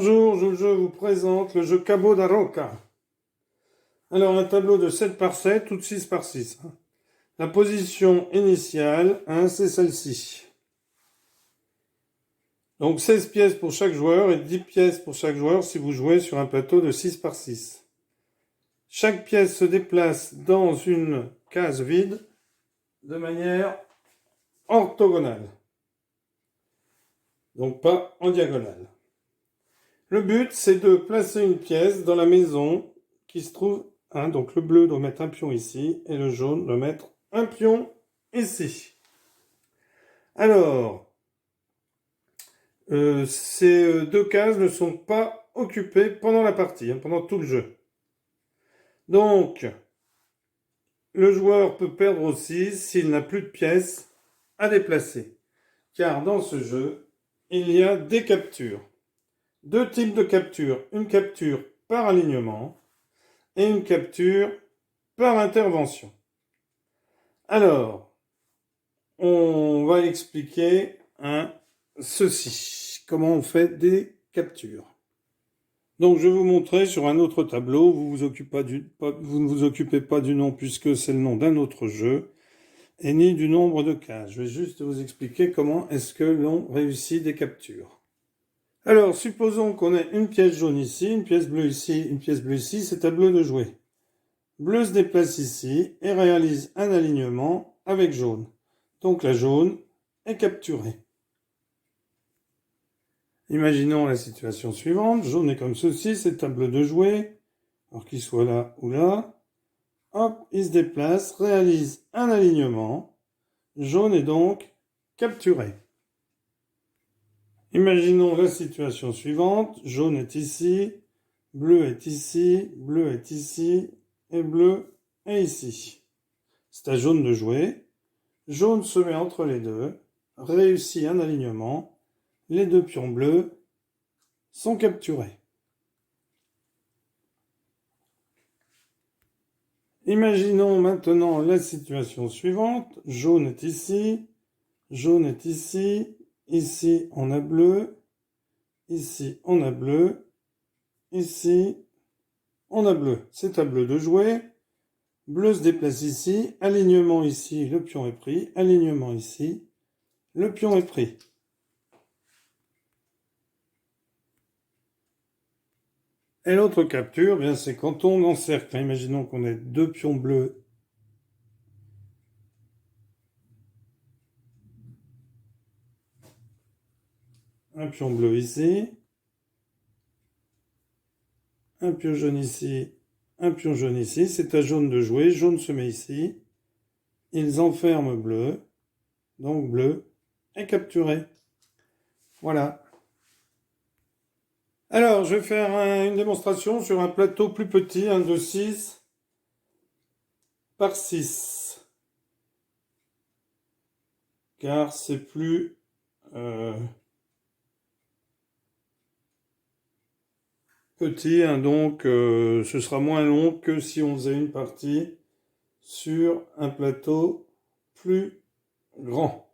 Bonjour, je vous présente le jeu Cabo da Roca. Alors, un tableau de 7 par 7 ou de 6 par 6. La position initiale, c'est celle-ci. Donc 16 pièces pour chaque joueur et 10 pièces pour chaque joueur si vous jouez sur un plateau de 6 par 6. Chaque pièce se déplace dans une case vide de manière orthogonale. Donc pas en diagonale. Le but, c'est de placer une pièce dans la maison qui se trouve. Donc le bleu doit mettre un pion ici et le jaune doit mettre un pion ici. Alors, ces deux cases ne sont pas occupées pendant la partie, pendant tout le jeu. Donc, le joueur peut perdre aussi s'il n'a plus de pièces à déplacer. Car dans ce jeu, il y a des captures. Deux types de captures. Une capture par alignement et une capture par intervention. Alors, on va expliquer ceci, comment on fait des captures. Donc je vais vous montrer sur un autre tableau, vous ne vous occupez pas du nom puisque c'est le nom d'un autre jeu, et ni du nombre de cases. Je vais juste vous expliquer comment est-ce que l'on réussit des captures. Alors, supposons qu'on ait une pièce jaune ici, une pièce bleue ici, une pièce bleue ici, c'est à bleu de jouer. Bleu se déplace ici et réalise un alignement avec jaune. Donc la jaune est capturée. Imaginons la situation suivante. Jaune est comme ceci, c'est à bleu de jouer. Alors qu'il soit là ou là. Hop, il se déplace, réalise un alignement. Jaune est donc capturé. Imaginons la situation suivante. Jaune est ici, bleu est ici, bleu est ici et bleu est ici. C'est à jaune de jouer. Jaune se met entre les deux, réussit un alignement. Les deux pions bleus sont capturés. Imaginons maintenant la situation suivante. Jaune est ici, jaune est ici, ici on a bleu, ici on a bleu, ici on a bleu. C'est à bleu de jouer. Bleu se déplace ici, alignement ici, le pion est pris, alignement ici, le pion est pris. Et l'autre capture, bien c'est quand on encercle. Imaginons qu'on ait deux pions bleus. Un pion bleu ici. Un pion jaune ici. Un pion jaune ici. C'est à jaune de jouer. Jaune se met ici. Ils enferment bleu. Donc bleu est capturé. Voilà. Alors, je vais faire une démonstration sur un plateau plus petit, de 6 par 6. Car c'est plus petit, donc ce sera moins long que si on faisait une partie sur un plateau plus grand.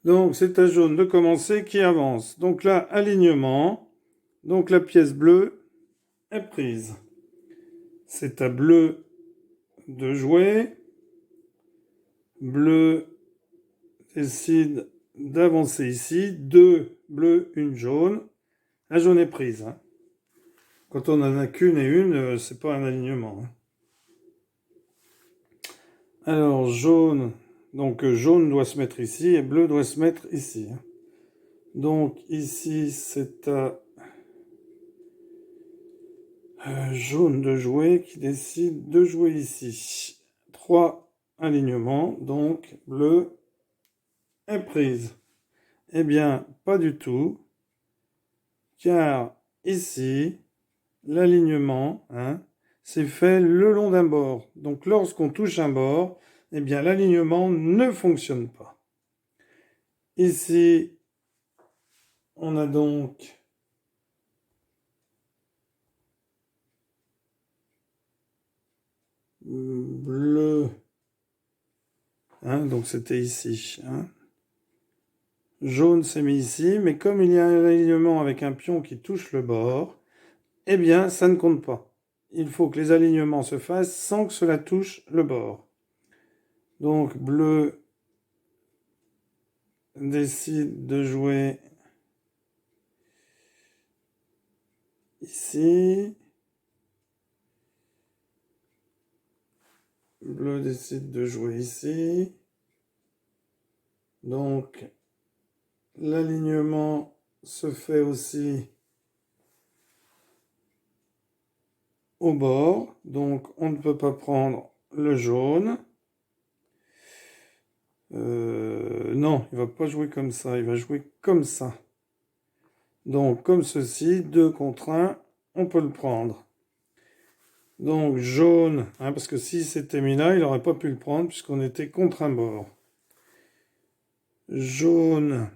Donc c'est à jaune de commencer qui avance. Donc là, alignement. Donc la pièce bleue est prise. C'est à bleu de jouer. Bleu décide d'avancer ici. Deux bleus, une jaune. La jaune est prise. Quand on n'en a qu'une et une, c'est pas un alignement. Alors jaune, donc jaune doit se mettre ici et bleu doit se mettre ici. Donc ici c'est à jaune de jouer qui décide de jouer ici. 3 alignements, donc bleu est prise. Eh bien, pas du tout, car ici, l'alignement, c'est fait le long d'un bord. Donc lorsqu'on touche un bord, eh bien l'alignement ne fonctionne pas. Ici, on a donc bleu Hein, donc c'était ici. Hein. Jaune s'est mis ici, mais comme il y a un alignement avec un pion qui touche le bord, eh bien, ça ne compte pas. Il faut que les alignements se fassent sans que cela touche le bord. Donc, bleu décide de jouer ici. Bleu décide de jouer ici. Donc, l'alignement se fait aussi au bord. Donc, on ne peut pas prendre le jaune. Non, il va pas jouer comme ça. Il va jouer comme ça. Donc, comme ceci, 2 contre 1, on peut le prendre. Donc, jaune, hein, parce que si c'était mis là, il n'aurait pas pu le prendre puisqu'on était contre un bord. Jaune.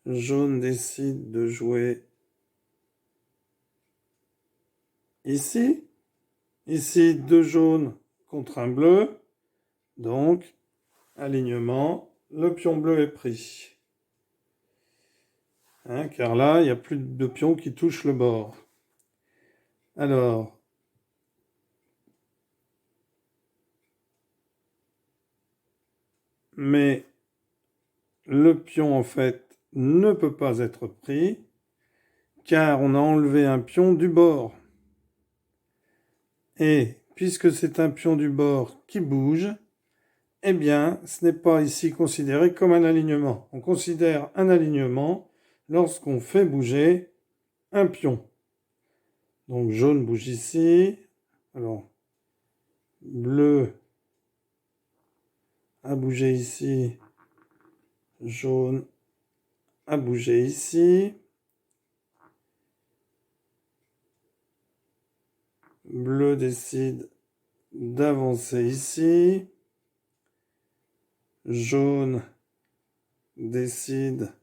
Jaune décide de jouer ici. Ici, 2 jaunes contre un bleu. Donc, alignement, le pion bleu est pris. Hein, car là, il n'y a plus de pions qui touchent le bord. Alors, mais le pion, en fait, ne peut pas être pris, car on a enlevé un pion du bord. Et puisque c'est un pion du bord qui bouge, eh bien, ce n'est pas ici considéré comme un alignement. On considère un alignement lorsqu'on fait bouger un pion. Donc jaune bouge ici. Alors, bleu a bougé ici. Jaune a bougé ici. Bleu décide d'avancer ici. Jaune décide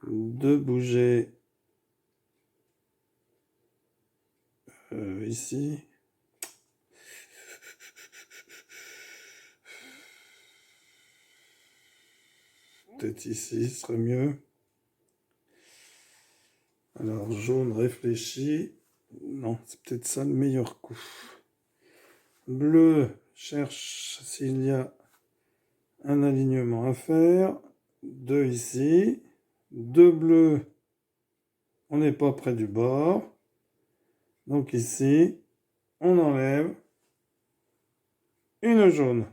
de bouger ici. Peut-être ici, ce serait mieux. Alors, jaune réfléchit. Non, c'est peut-être ça le meilleur coup. Bleu cherche s'il y a un alignement à faire. 2 ici. 2 bleus. On n'est pas près du bord. Donc ici, on enlève une jaune.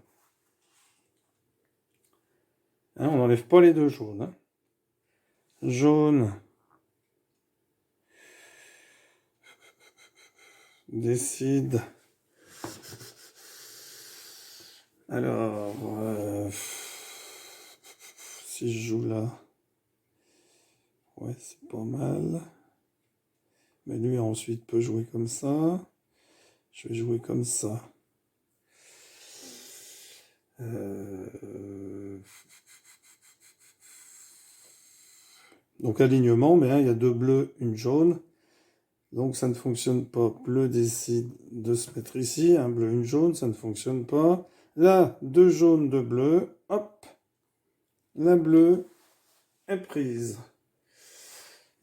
Hein, on n'enlève pas les 2 jaunes. Hein. Jaune décide. Alors, si je joue là, ouais, c'est pas mal. Mais lui ensuite peut jouer comme ça. Je vais jouer comme ça. Donc alignement, mais hein, il y a 2 bleus, une jaune. Donc ça ne fonctionne pas. Bleu décide de se mettre ici. Un bleu, une jaune, ça ne fonctionne pas. Là, 2 jaunes, 2 bleus. Hop. La bleue est prise.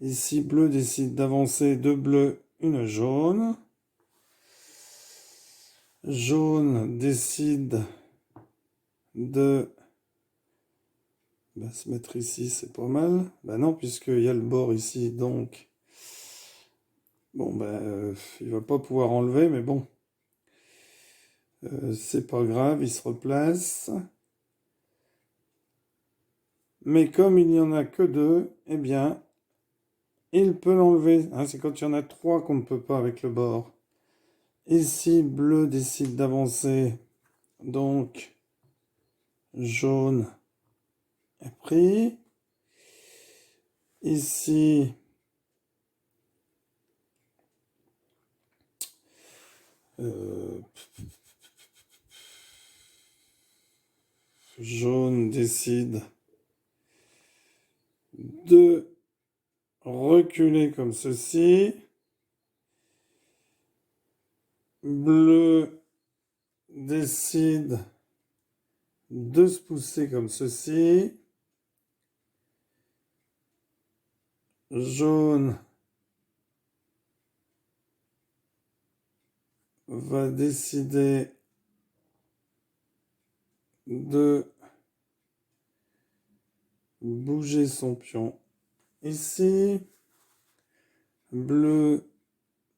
Ici, bleu décide d'avancer. 2 bleus, une jaune. Jaune décide de se mettre ici, c'est pas mal. Ben non, puisqu'il y a le bord ici, donc... Bon, il va pas pouvoir enlever, mais bon. C'est pas grave, il se replace. Mais comme il n'y en a que 2, eh bien, il peut l'enlever. Hein, c'est quand il y en a 3 qu'on ne peut pas avec le bord. Ici, bleu décide d'avancer. Donc, jaune est pris. Ici, jaune décide de reculer comme ceci. Bleu décide de se pousser comme ceci. Jaune va décider de bouger son pion ici. Bleu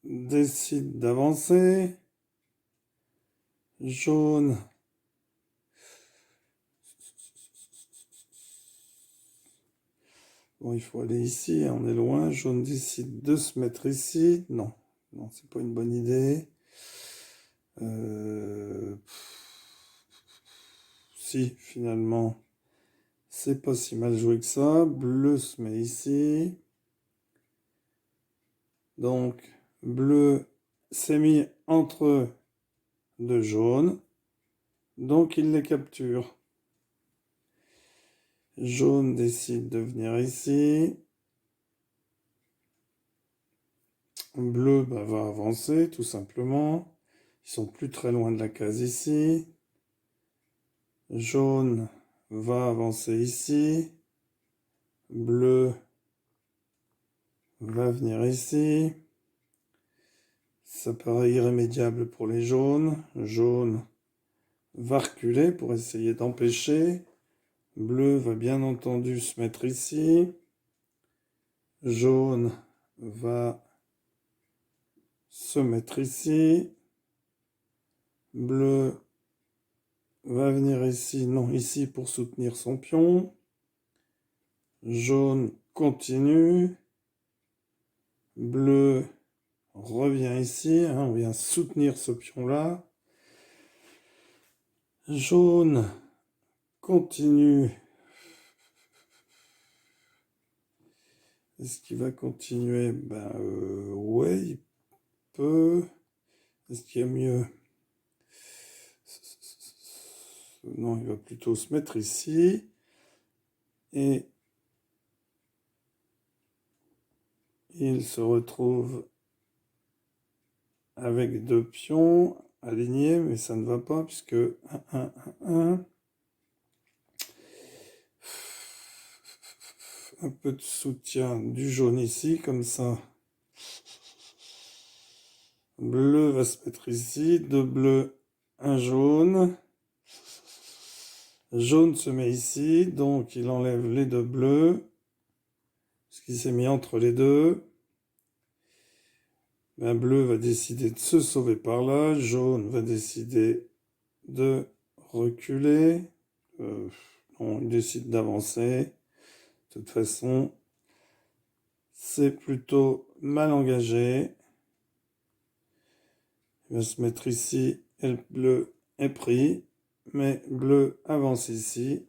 décide d'avancer. Jaune bon, il faut aller ici, on est loin. Jaune décide de se mettre ici. Non, non, c'est pas une bonne idée. Si, finalement, c'est pas si mal joué que ça. Bleu se met ici. Donc, bleu s'est mis entre deux jaunes. Donc, il les capture. Jaune décide de venir ici. Bleu va avancer, tout simplement. Ils sont plus très loin de la case ici. Jaune va avancer ici. Bleu va venir ici. Ça paraît irrémédiable pour les jaunes. Jaune va reculer pour essayer d'empêcher. Bleu va bien entendu se mettre ici. Jaune va se mettre ici. Bleu va venir ici, non, ici pour soutenir son pion. Jaune continue. Bleu revient ici, hein, on vient soutenir ce pion-là. Jaune continue. Est-ce qu'il va continuer? Ben ouais, il peut. Est-ce qu'il y a mieux? Non, il va plutôt se mettre ici. Et il se retrouve avec deux pions alignés, mais ça ne va pas puisque 1, 1, 1, 1. Un peu de soutien du jaune ici, comme ça. Bleu va se mettre ici, deux bleus, un jaune. Jaune se met ici, donc il enlève les deux bleus, parce qu'il s'est mis entre les deux. Ben, bleu va décider de se sauver par là, jaune va décider de reculer. Non, il décide d'avancer. De toute façon, c'est plutôt mal engagé. Il va se mettre ici et le bleu est pris. Mais bleu avance ici.